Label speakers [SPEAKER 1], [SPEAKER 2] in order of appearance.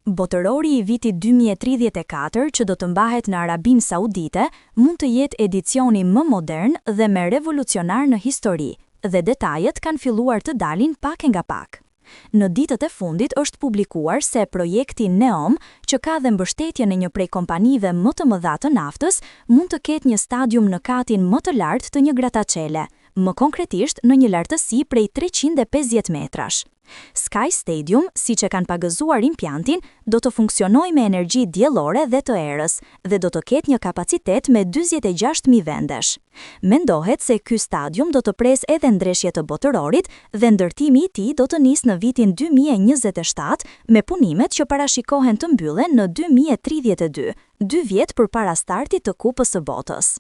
[SPEAKER 1] Botërori i vitit 2034 që do të mbahet në Arabinë Saudite mund të jetë edicioni më modern dhe më revolucionar në histori, dhe detajet kanë filluar të dalin pak nga pak. Në ditët e fundit është publikuar se projekti NEOM, që ka dhe mbështetje në një prej kompanive më të mëdha të naftës, mund të ketë një stadium në katin më të lartë të një grattaciele, më konkretisht në një lartësi prej 350 metrash. Sky Stadium, siç e kanë pagëzuar impjantin, do të funksionojë me energji diellore dhe të erës dhe do të ketë një kapacitet me 46.000 vendesh. Mendohet se ky stadium do të presë edhe ndreshje të botërorit dhe ndërtimi i tij do të nisë në vitin 2027 me punimet që parashikohen të mbyllen në 2032, 2 vjet përpara startit të Kupës së Botës.